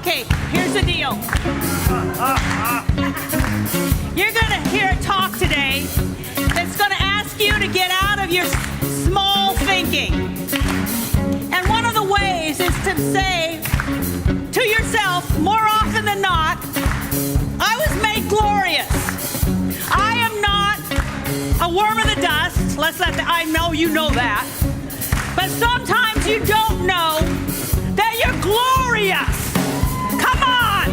Okay, here's the deal. You're going to hear a talk today that's going to ask you to get out of your small thinking. And one of the ways is to say to yourself, more often than not, I was made glorious. I am not a worm of the dust. I know you know that. But sometimes you don't know that you're glorious. Come on.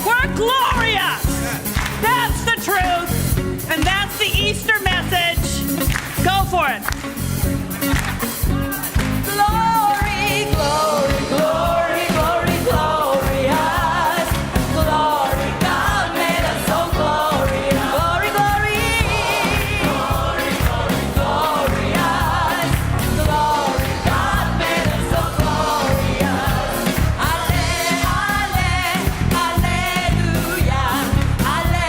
We're glorious. That's the truth. And that's the Easter message. Go for it. Glory, glory, glory, glory, glorious. Glory, God made us so glorious. Glory, glory. Glory, glory, glorious. Glory, God made us so glorious. Alleluia. Alleluia.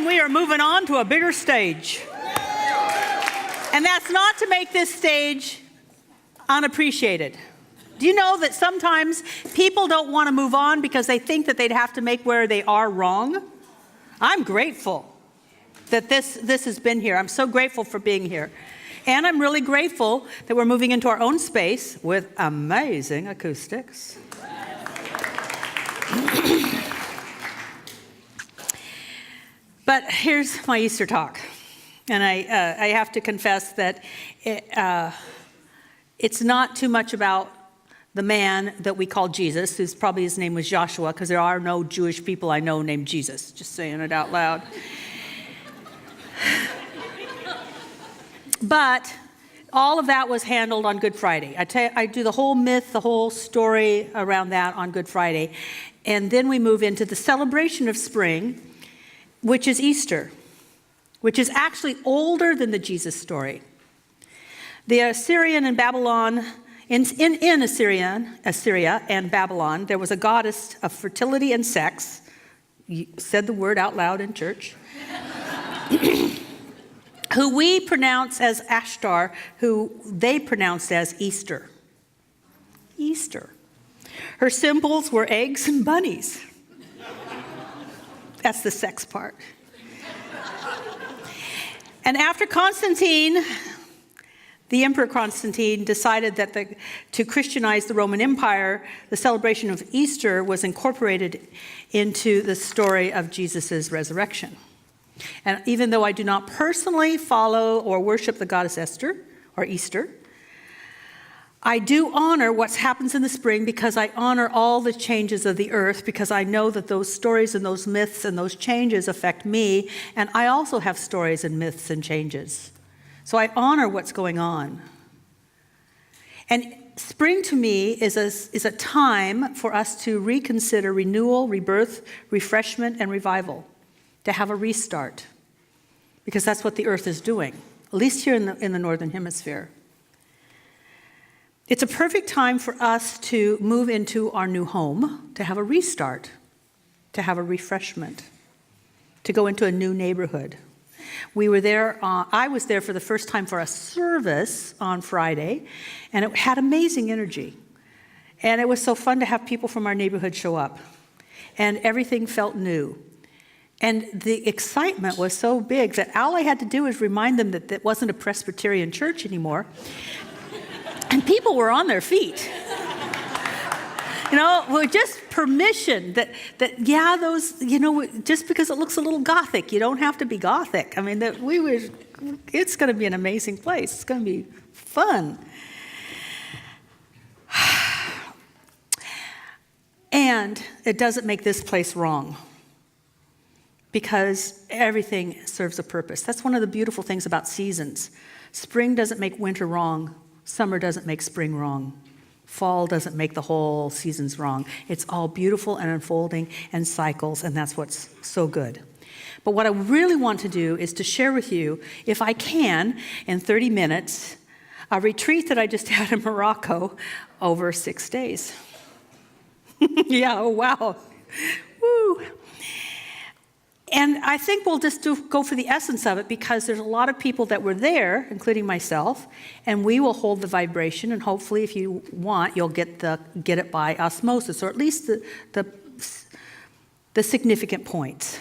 We are moving on to a bigger stage. And that's not to make this stage unappreciated. Do you know that sometimes people don't want to move on because they think that they'd have to make where they are wrong? I'm grateful that this has been here. I'm so grateful for being here. And I'm really grateful that we're moving into our own space with amazing acoustics. But here's my Easter talk. And I have to confess that it's not too much about the man that we call Jesus, who's probably his name was Joshua, because there are no Jewish people I know named Jesus, just saying it out loud. But all of that was handled on Good Friday. I do the whole myth, the whole story around that on Good Friday. And then we move into the celebration of spring, which is Easter, which is actually older than the Jesus story. The Assyrian and Babylon, in Assyria and Babylon, there was a goddess of fertility and sex. You said the word out loud in church. Who we pronounce as Ashtar, who they pronounced as Easter. Easter. Her symbols were eggs and bunnies. That's the sex part. And after Constantine, the Emperor Constantine, decided that to Christianize the Roman Empire, the celebration of Easter was incorporated into the story of Jesus' resurrection. And even though I do not personally follow or worship the goddess Esther, or Easter, I do honor what happens in the spring because I honor all the changes of the earth, because I know that those stories and those myths and those changes affect me, and I also have stories and myths and changes. So I honor what's going on. And spring to me is a time for us to reconsider renewal, rebirth, refreshment, and revival, to have a restart, because that's what the earth is doing. at least here in the Northern Hemisphere. It's a perfect time for us to move into our new home, to have a restart, to have a refreshment, to go into a new neighborhood. We were there, I was there for the first time for a service on Friday, and it had amazing energy. And it was so fun to have people from our neighborhood show up. And everything felt new. And the excitement was so big that all I had to do was remind them that it wasn't a Presbyterian church anymore. And people were on their feet. With just permission that yeah, those, just because it looks a little Gothic, you don't have to be Gothic. I mean, it's going to be an amazing place. It's going to be fun. And it doesn't make this place wrong, because everything serves a purpose. That's one of the beautiful things about seasons. Spring doesn't make winter wrong. Summer doesn't make spring wrong. Fall doesn't make the whole seasons wrong. It's all beautiful and unfolding and cycles, and that's what's so good. But what I really want to do is to share with you, if I can, in 30 minutes, a retreat that I just had in Morocco over 6 days. Yeah, oh wow. Woo. And I think we'll just go for the essence of it, because there's a lot of people that were there, including myself, and we will hold the vibration, and hopefully if you want, you'll get it by osmosis, or at least the significant points.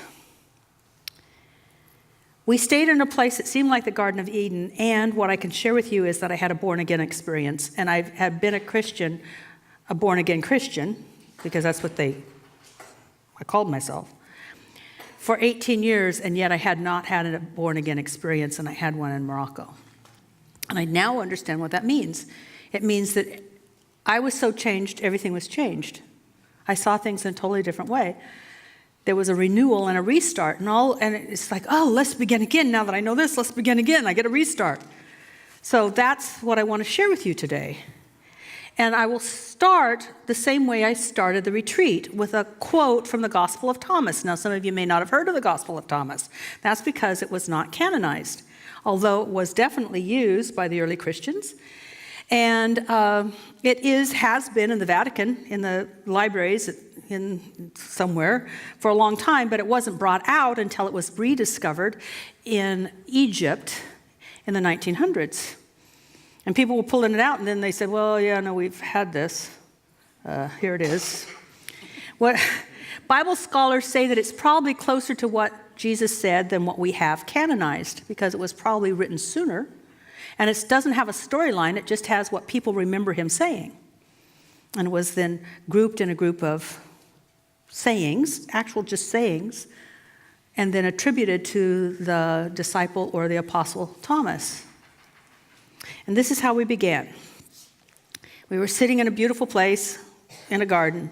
We stayed in a place that seemed like the Garden of Eden, and what I can share with you is that I had a born-again experience, and I had been a born-again Christian, because that's what I called myself, for 18 years, and yet I had not had a born-again experience, and I had one in Morocco. And I now understand what that means. It means that I was so changed, everything was changed. I saw things in a totally different way. There was a renewal and a restart, and it's like, oh, let's begin again. Now that I know this, let's begin again. I get a restart. So that's what I want to share with you today. And I will start the same way I started the retreat, with a quote from the Gospel of Thomas. Now, some of you may not have heard of the Gospel of Thomas. That's because it was not canonized, although it was definitely used by the early Christians. And it has been in the Vatican, in the libraries, somewhere for a long time, but it wasn't brought out until it was rediscovered in Egypt in the 1900s. And people were pulling it out, and then they said, well, yeah, no, we've had this. Here it is. What Bible scholars say that it's probably closer to what Jesus said than what we have canonized, because it was probably written sooner. And it doesn't have a storyline, it just has what people remember him saying. And it was then grouped in a group of sayings, actual just sayings, and then attributed to the disciple or the apostle Thomas. And this is how we began. We were sitting in a beautiful place in a garden,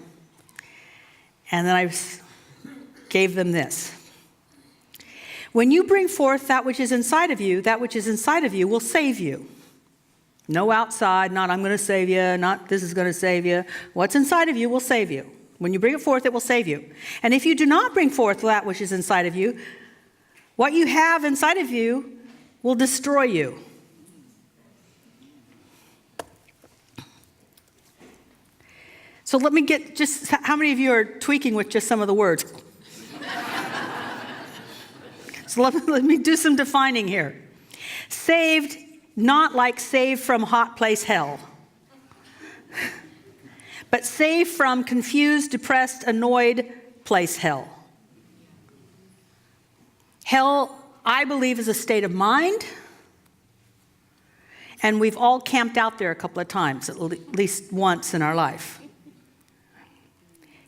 and then I gave them this. When you bring forth that which is inside of you, that which is inside of you will save you. No outside, not I'm going to save you, not this is going to save you. What's inside of you will save you. When you bring it forth, it will save you. And if you do not bring forth that which is inside of you, what you have inside of you will destroy you. So let me get just, how many of you are tweaking with just some of the words? So let me do some defining here. Saved, not like saved from hot place hell, but saved from confused, depressed, annoyed place hell. Hell, I believe, is a state of mind, and we've all camped out there a couple of times, at least once in our life.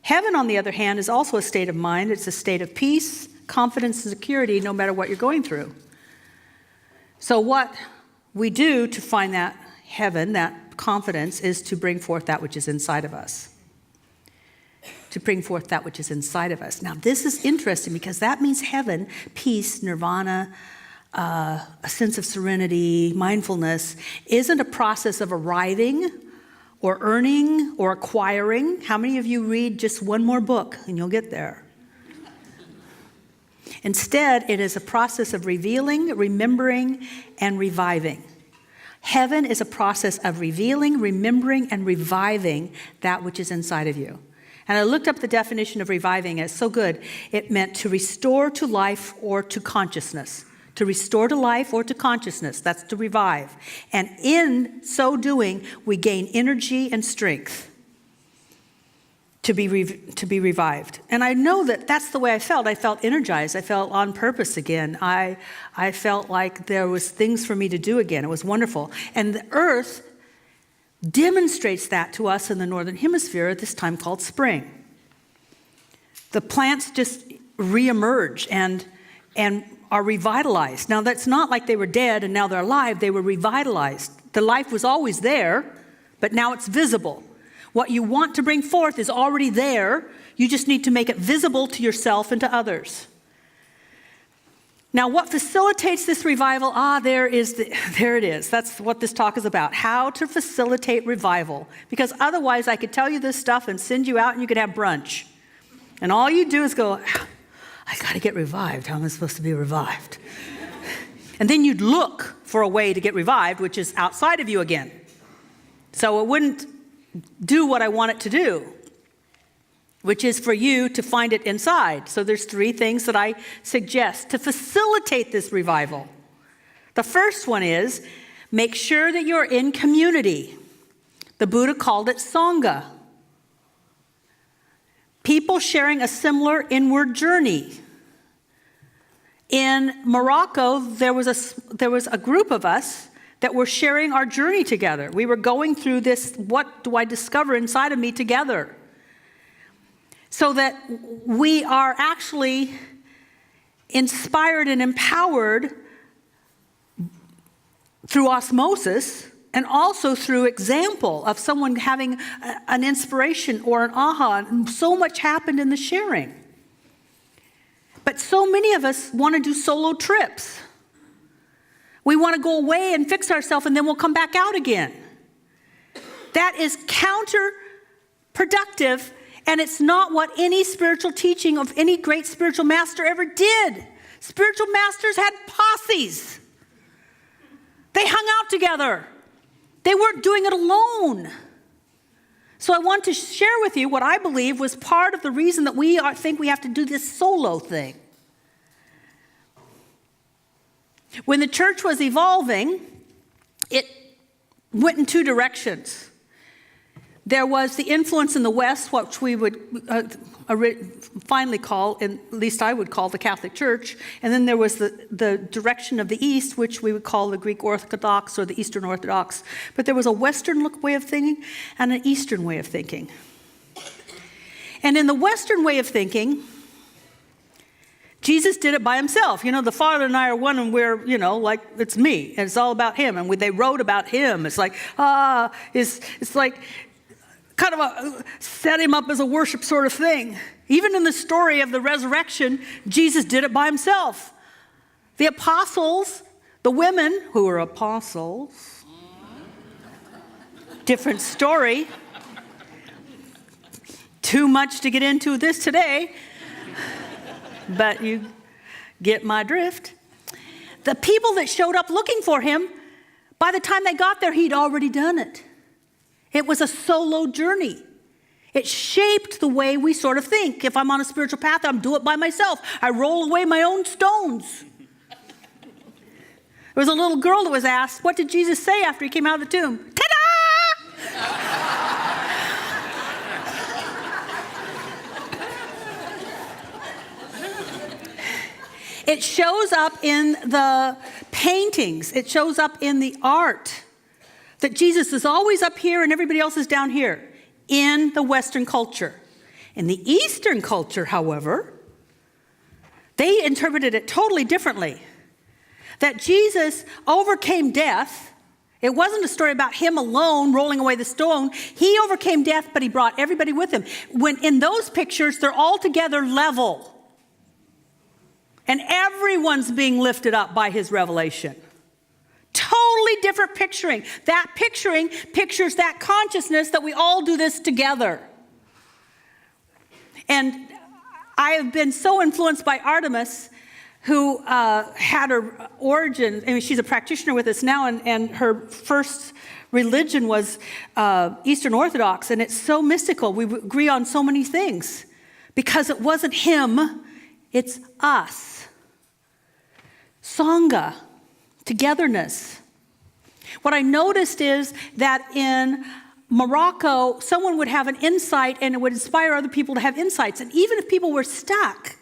Heaven, on the other hand, is also a state of mind. It's a state of peace, confidence, and security, no matter what you're going through. So what we do to find that heaven, that confidence, is to bring forth that which is inside of us. To bring forth that which is inside of us. Now, this is interesting, because that means heaven, peace, nirvana, a sense of serenity, mindfulness, isn't a process of arriving or earning or acquiring. How many of you read just one more book and you'll get there? Instead, it is a process of revealing, remembering, and reviving. Heaven is a process of revealing, remembering, and reviving that which is inside of you. And I looked up the definition of reviving, and it's so good. It meant to restore to life or to consciousness. To restore to life or to consciousness. That's to revive. And in so doing, we gain energy and strength to be revived. And I know that that's the way I felt. I felt energized. I felt on purpose again. I felt like there was things for me to do again. It was wonderful. And the earth demonstrates that to us in the northern hemisphere at this time called spring. The plants just reemerge and are revitalized. Now, that's not like they were dead and now they're alive. They were revitalized. The life was always there, but now it's visible. What you want to bring forth is already there. You just need to make it visible to yourself and to others. Now, what facilitates this revival? There it is. That's what this talk is about. How to facilitate revival. Because otherwise, I could tell you this stuff and send you out and you could have brunch. And all you do is go, I got to get revived. How am I supposed to be revived? And then you'd look for a way to get revived, which is outside of you again. So it wouldn't do what I want it to do, which is for you to find it inside. So there's 3 things that I suggest to facilitate this revival. The first one is make sure that you're in community. The Buddha called it Sangha. People sharing a similar inward journey. In Morocco, there was a group of us that were sharing our journey together. We were going through this, what do I discover inside of me together? So that we are actually inspired and empowered through osmosis and also through example of someone having an inspiration or an aha. And so much happened in the sharing. But so many of us want to do solo trips. We want to go away and fix ourselves and then we'll come back out again. That is counterproductive, and it's not what any spiritual teaching of any great spiritual master ever did. Spiritual masters had posses. They hung out together. They weren't doing it alone. So I want to share with you what I believe was part of the reason that we think we have to do this solo thing. When the church was evolving, it went in 2 directions. There was the influence in the West, which we would finally call, at least I would call, the Catholic Church. And then there was the direction of the East, which we would call the Greek Orthodox or the Eastern Orthodox. But there was a Western way of thinking and an Eastern way of thinking. And in the Western way of thinking, Jesus did it by himself. You know, the Father and I are one, and we're, like, it's me. And it's all about him. And they wrote about him. It's like, it's like kind of set him up as a worship sort of thing. Even in the story of the resurrection, Jesus did it by himself. The apostles, the women who were apostles, different story. Too much to get into this today. But you get my drift. The people that showed up looking for him, by the time they got there, he'd already done it. It was a solo journey. It shaped the way we sort of think. If I'm on a spiritual path, I'm do it by myself. I roll away my own stones. There was a little girl that was asked, what did Jesus say after he came out of the tomb? Ta-da! It shows up in the paintings. It shows up in the art. That Jesus is always up here and everybody else is down here in the Western culture. In the Eastern culture, however, they interpreted it totally differently. That Jesus overcame death. It wasn't a story about him alone rolling away the stone. He overcame death, but he brought everybody with him. When in those pictures, they're all together level. And everyone's being lifted up by his revelation. Totally different picturing. That picturing pictures that consciousness that we all do this together. And I have been so influenced by Artemis, who had her origin, I mean, she's a practitioner with us now, and her first religion was Eastern Orthodox, and it's so mystical. We agree on so many things because it wasn't him, it's us. Sangha, togetherness. What I noticed is that in Morocco, someone would have an insight and it would inspire other people to have insights. And even if people were stuck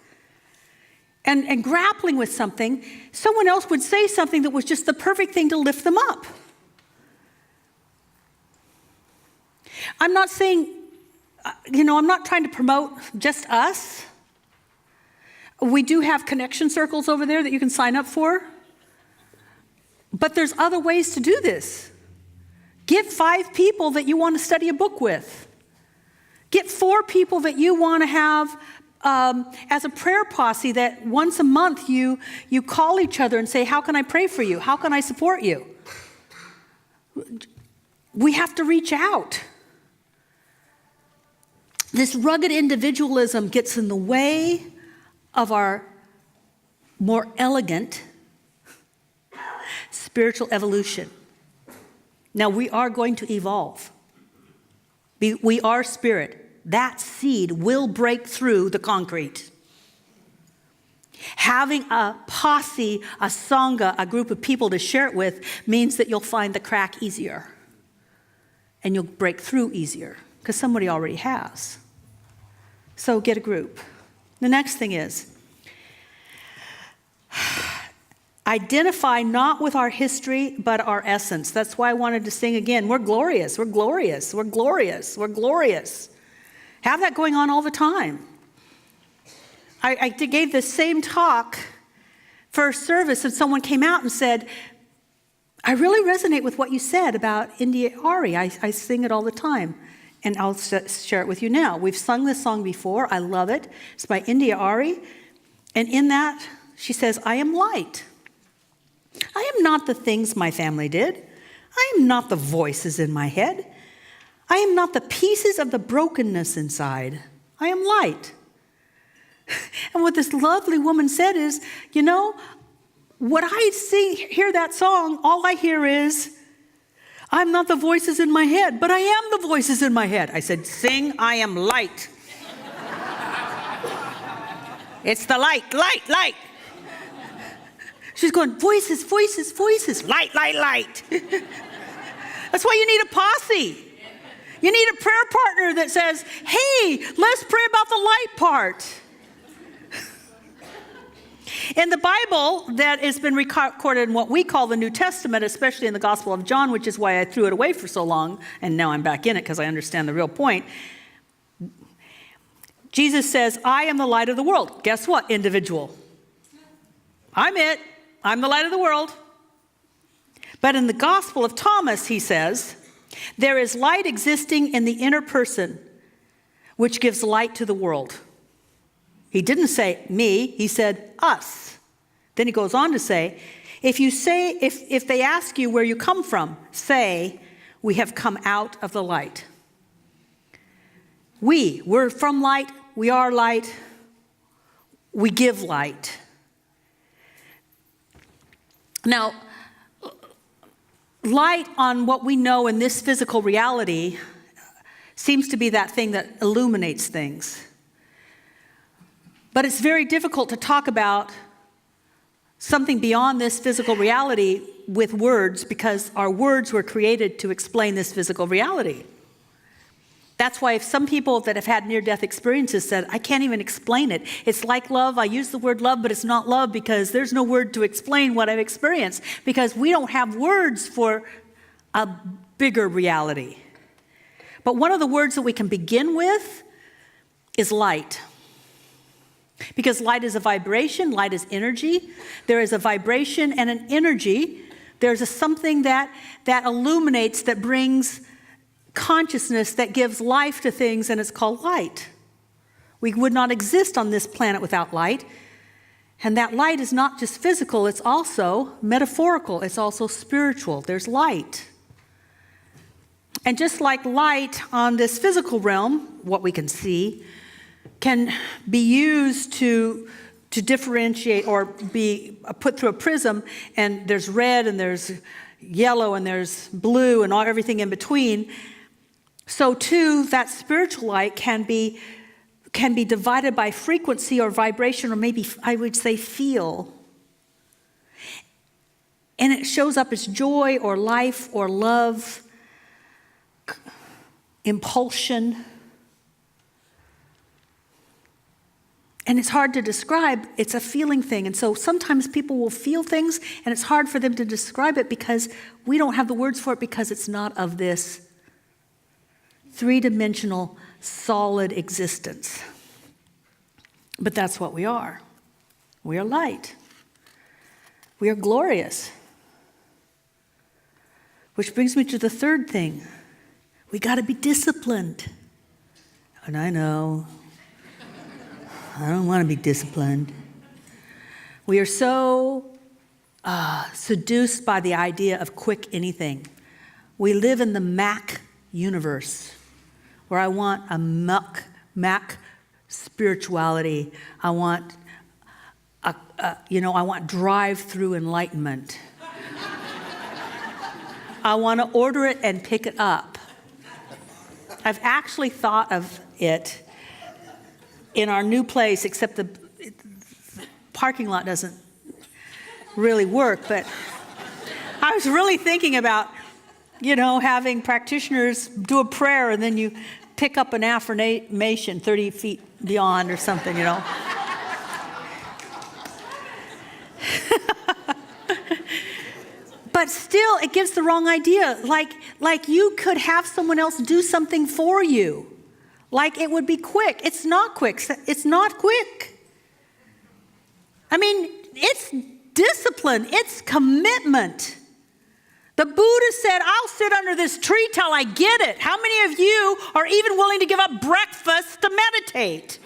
and grappling with something, someone else would say something that was just the perfect thing to lift them up. I'm not saying, I'm not trying to promote just us. We do have connection circles over there that you can sign up for. But there's other ways to do this. Get 5 people that you want to study a book with. Get 4 people that you want to have as a prayer posse, that once a month you call each other and say, how can I pray for you? How can I support you? We have to reach out. This rugged individualism gets in the way of our more elegant spiritual evolution. Now, we are going to evolve. We are spirit. That seed will break through the concrete. Having a posse, a sangha, a group of people to share it with means that you'll find the crack easier. And you'll break through easier because somebody already has. So get a group. The next thing is, identify not with our history, but our essence. That's why I wanted to sing again. We're glorious, we're glorious, we're glorious, we're glorious. Have that going on all the time. I gave the same talk for a service, and someone came out and said, I really resonate with what you said about India Ari. I sing it all the time, and I'll share it with you now. We've sung this song before. I love it. It's by India Ari, and in that, she says, I am light. I am not the things my family did. I am not the voices in my head. I am not the pieces of the brokenness inside. I am light. And what this lovely woman said is, what I hear that song, all I hear is, I'm not the voices in my head, but I am the voices in my head. I said, sing, I am light. It's the light, light, light. She's going, voices, voices, voices, light, light, light. That's why you need a posse. You need a prayer partner that says, hey, let's pray about the light part. In the Bible that has been recorded in what we call the New Testament, especially in the Gospel of John, which is why I threw it away for so long, and now I'm back in it because I understand the real point. Jesus says, I am the light of the world. Guess what, individual? I'm it. I'm the light of the world. But in the Gospel of Thomas, he says, there is light existing in the inner person, which gives light to the world. He didn't say me, he said us. Then he goes on to say, if they ask you where you come from, say, we have come out of the light. We're from light, we are light, we give light. Now, light on what we know in this physical reality seems to be that thing that illuminates things. But it's very difficult to talk about something beyond this physical reality with words because our words were created to explain this physical reality. That's why if some people that have had near-death experiences said, I can't even explain it. It's like love. I use the word love, but it's not love because there's no word to explain what I've experienced because we don't have words for a bigger reality. But one of the words that we can begin with is light. Because light is a vibration, light is energy. There is a vibration and an energy. There's a something that illuminates, that brings consciousness, that gives life to things, and it's called light. We would not exist on this planet without light. And that light is not just physical, it's also metaphorical, it's also spiritual. There's light. And just like light on this physical realm, what we can see, can be used to differentiate or be put through a prism, and there's red and there's yellow and there's blue and everything in between. So too, that spiritual light can be divided by frequency or vibration, or maybe I would say feel. And it shows up as joy or life or love, impulsion. And it's hard to describe. It's a feeling thing. And so sometimes people will feel things, and it's hard for them to describe it because we don't have the words for it, because it's not of this three-dimensional, solid existence. But that's what we are. We are light. We are glorious. Which brings me to the third thing. We got to be disciplined. And I know, I don't want to be disciplined. We are so seduced by the idea of quick anything. We live in the Mac universe, where I want a Mac spirituality. I want, I want drive-through enlightenment. I want to order it and pick it up. I've actually thought of it in our new place, except the parking lot doesn't really work. But I was really thinking about, having practitioners do a prayer and then you pick up an affirmation 30 feet beyond or something, But still, it gives the wrong idea. Like you could have someone else do something for you. Like it would be quick. It's not quick. It's not quick. I mean, it's discipline. It's commitment. The Buddha said, I'll sit under this tree till I get it. How many of you are even willing to give up breakfast to meditate?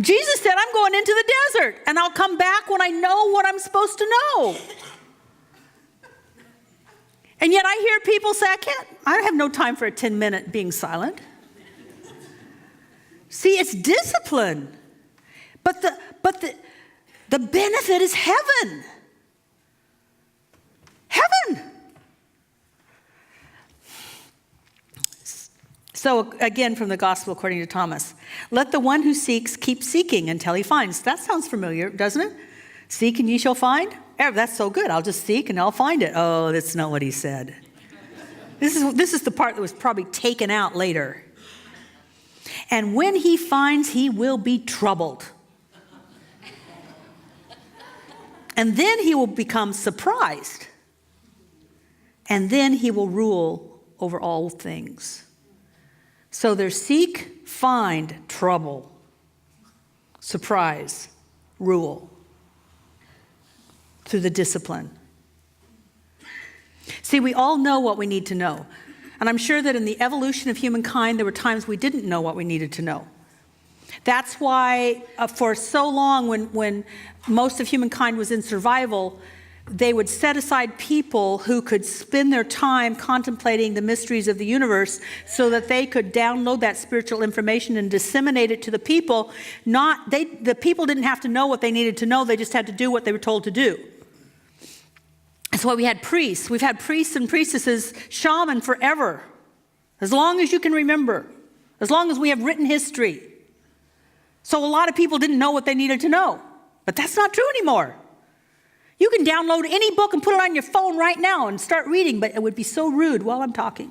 Jesus said, I'm going into the desert, and I'll come back when I know what I'm supposed to know. And yet I hear people say, I have no time for a 10-minute being silent. See, it's discipline. But the benefit is heaven. Heaven. So again, from the Gospel according to Thomas, let the one who seeks keep seeking until he finds. That sounds familiar, doesn't it? Seek and ye shall find. That's so good. I'll just seek and I'll find it. Oh, that's not what he said. This is the part that was probably taken out later. And when he finds, he will be troubled. And then he will become surprised. And then he will rule over all things. So there's seek, find, trouble, surprise, rule, through the discipline. See, we all know what we need to know. And I'm sure that in the evolution of humankind, there were times we didn't know what we needed to know. That's why for so long, when most of humankind was in survival, they would set aside people who could spend their time contemplating the mysteries of the universe so that they could download that spiritual information and disseminate it to the people. The people didn't have to know what they needed to know. They just had to do what they were told to do. That's why we had priests. We've had priests and priestesses, shaman forever, as long as you can remember, as long as we have written history. So a lot of people didn't know what they needed to know. But that's not true anymore. You can download any book and put it on your phone right now and start reading, but it would be so rude while I'm talking.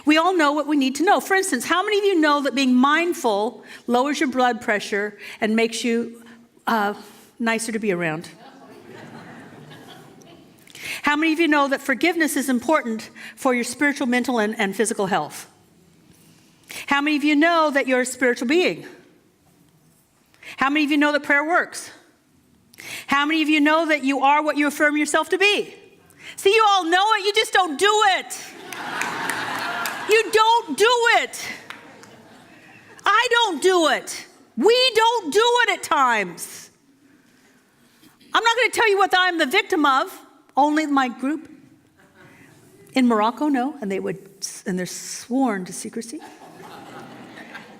We all know what we need to know. For instance, how many of you know that being mindful lowers your blood pressure and makes you nicer to be around? How many of you know that forgiveness is important for your spiritual, mental, and physical health? How many of you know that you're a spiritual being? How many of you know that prayer works? How many of you know that you are what you affirm yourself to be? See, you all know it, you just don't do it. You don't do it. I don't do it. We don't do it at times. I'm not going to tell you what I'm the victim of, only my group. In Morocco, no, and they're sworn to secrecy.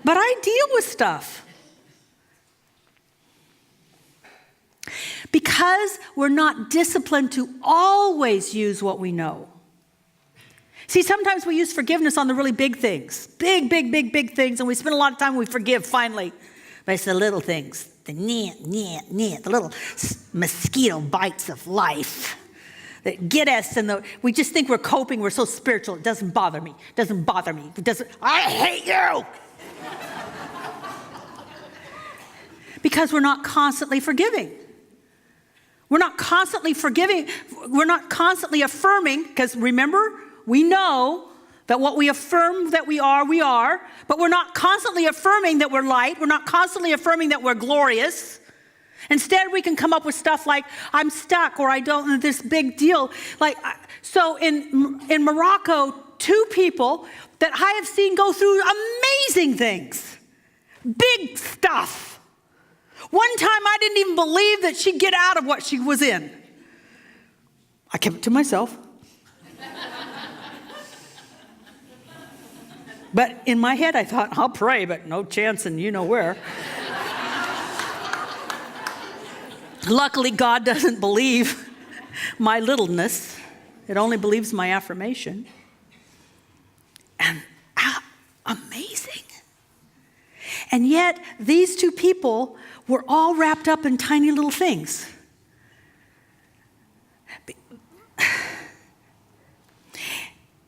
But I deal with stuff. Because we're not disciplined to always use what we know. See, sometimes we use forgiveness on the really big things. Big things, and we spend a lot of time and we forgive finally. But it's the little things, the the little mosquito bites of life that get us, and we just think we're coping, we're so spiritual. It doesn't bother me. I hate you. Because we're not constantly forgiving. We're not constantly forgiving. We're not constantly affirming, because remember, we know that what we affirm that we are, but we're not constantly affirming that we're light. We're not constantly affirming that we're glorious. Instead, we can come up with stuff like, I'm stuck, or I don't, this big deal. So in Morocco, 2 people that I have seen go through amazing things. Big stuff. One time I didn't even believe that she'd get out of what she was in. I kept it to myself. But in my head I thought, I'll pray, but no chance and you know where. Luckily, God doesn't believe my littleness. It only believes my affirmation. And amazing. And yet, these 2 people were all wrapped up in tiny little things.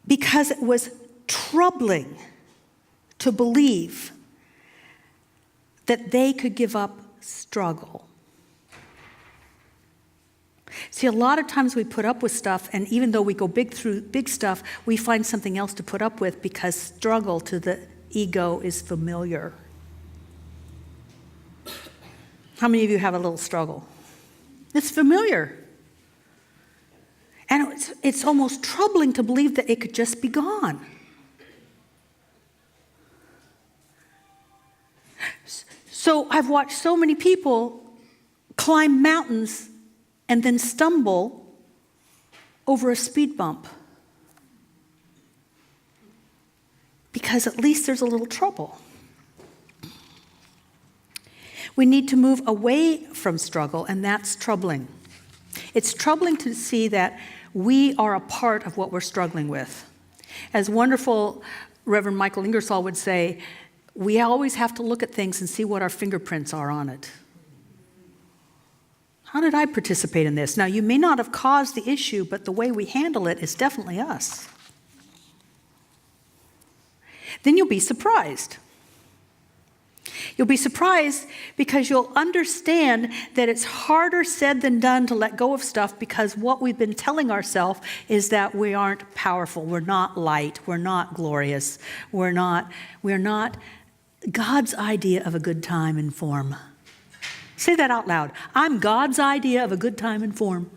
Because it was troubling to believe that they could give up struggle. See, a lot of times we put up with stuff, and even though we go through big stuff, we find something else to put up with because struggle to the ego is familiar. How many of you have a little struggle? It's familiar. And it's almost troubling to believe that it could just be gone. So I've watched so many people climb mountains and then stumble over a speed bump. Because at least there's a little trouble. We need to move away from struggle, and that's troubling. It's troubling to see that we are a part of what we're struggling with. As wonderful Reverend Michael Ingersoll would say, we always have to look at things and see what our fingerprints are on it. How did I participate in this? Now, you may not have caused the issue, but the way we handle it is definitely us. Then you'll be surprised. You'll be surprised because you'll understand that it's harder said than done to let go of stuff, because what we've been telling ourselves is that we aren't powerful, we're not light, we're not glorious, we're not God's idea of a good time and form. Say that out loud. I'm God's idea of a good time and form.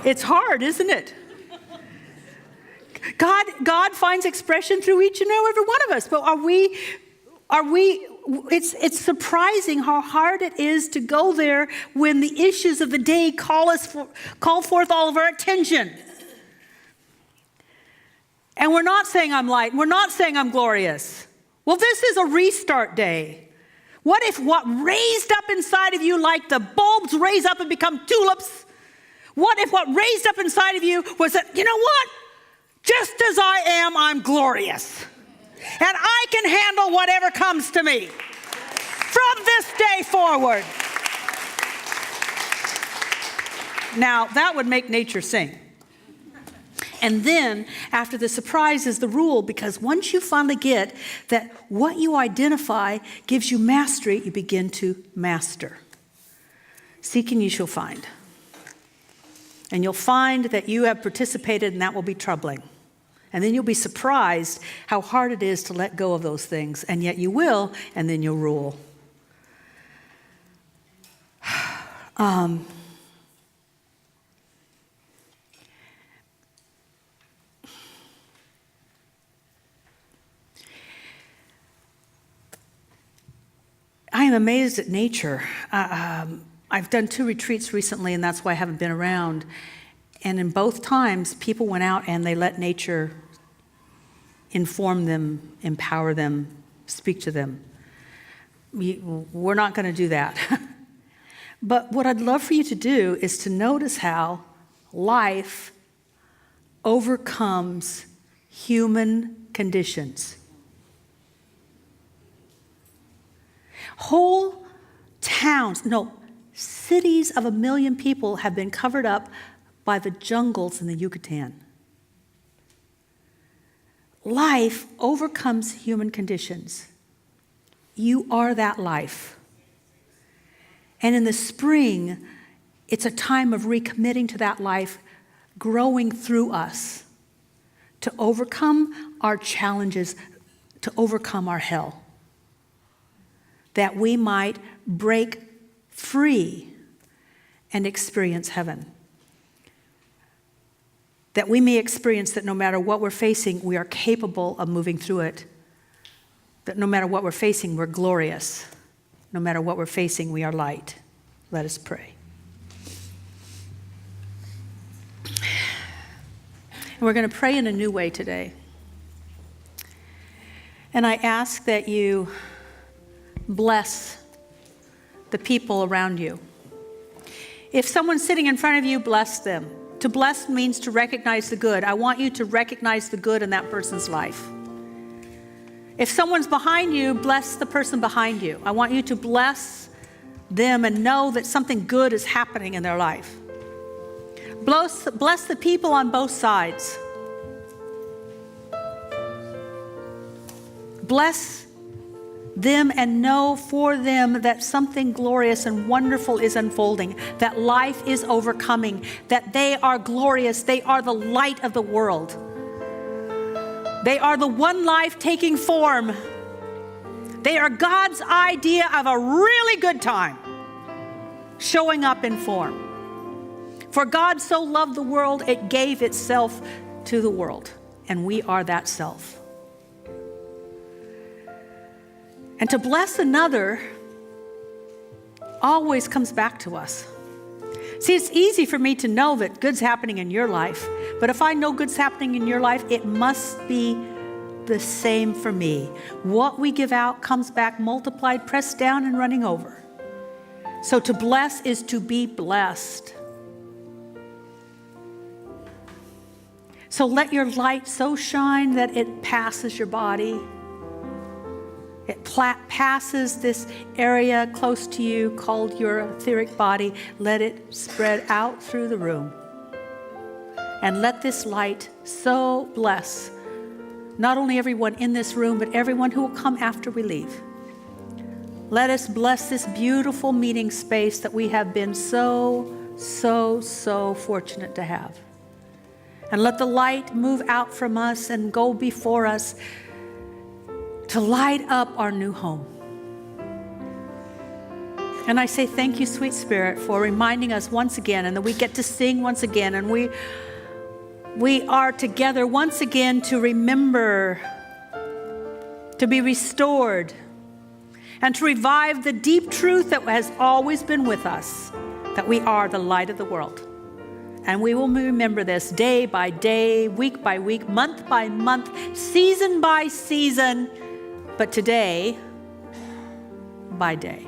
It's hard, isn't it? God finds expression through each and every one of us. But it's surprising how hard it is to go there when the issues of the day call forth all of our attention. And we're not saying I'm light. We're not saying I'm glorious. Well, this is a restart day. What if what raised up inside of you, like the bulbs raise up and become tulips, what if what raised up inside of you was that, you know what? Just as I am, I'm glorious. And I can handle whatever comes to me from this day forward. Now, that would make nature sing. And then, after the surprise is the rule, because once you finally get that what you identify gives you mastery, you begin to master. Seek and you shall find. And you'll find that you have participated, and that will be troubling. And then you'll be surprised how hard it is to let go of those things. And yet you will, and then you'll rule. I am I'm amazed at nature. I've done 2 retreats recently, and that's why I haven't been around. And in both times, people went out and they let nature inform them, empower them, speak to them. We're not going to do that. But what I'd love for you to do is to notice how life overcomes human conditions. Whole towns, no, cities of 1 million people have been covered up by the jungles in the Yucatan. Life overcomes human conditions. You are that life. And in the spring, it's a time of recommitting to that life, growing through us to overcome our challenges, to overcome our hell, that we might break free and experience heaven. That we may experience that no matter what we're facing, we are capable of moving through it. That no matter what we're facing, we're glorious. No matter what we're facing, we are light. Let us pray. And we're going to pray in a new way today. And I ask that you bless the people around you. If someone's sitting in front of you, bless them. To bless means to recognize the good. I want you to recognize the good in that person's life. If someone's behind you, bless the person behind you. I want you to bless them and know that something good is happening in their life. Bless the people on both sides. Bless them and know for them that something glorious and wonderful is unfolding, that life is overcoming, that they are glorious, they are the light of the world. They are the one life taking form. They are God's idea of a really good time showing up in form. For God so loved the world, it gave itself to the world, and we are that self. And to bless another always comes back to us. See, it's easy for me to know that good's happening in your life, but if I know good's happening in your life, it must be the same for me. What we give out comes back multiplied, pressed down, and running over. So to bless is to be blessed. So let your light so shine that it passes your body. It passes this area close to you called your etheric body. Let it spread out through the room. And let this light so bless not only everyone in this room, but everyone who will come after we leave. Let us bless this beautiful meeting space that we have been so fortunate to have. And let the light move out from us and go before us to light up our new home. And I say thank you, sweet Spirit, for reminding us once again, and that we get to sing once again, and we are together once again to remember, to be restored, and to revive the deep truth that has always been with us, that we are the light of the world. And we will remember this day by day, week by week, month by month, season by season, but today by day.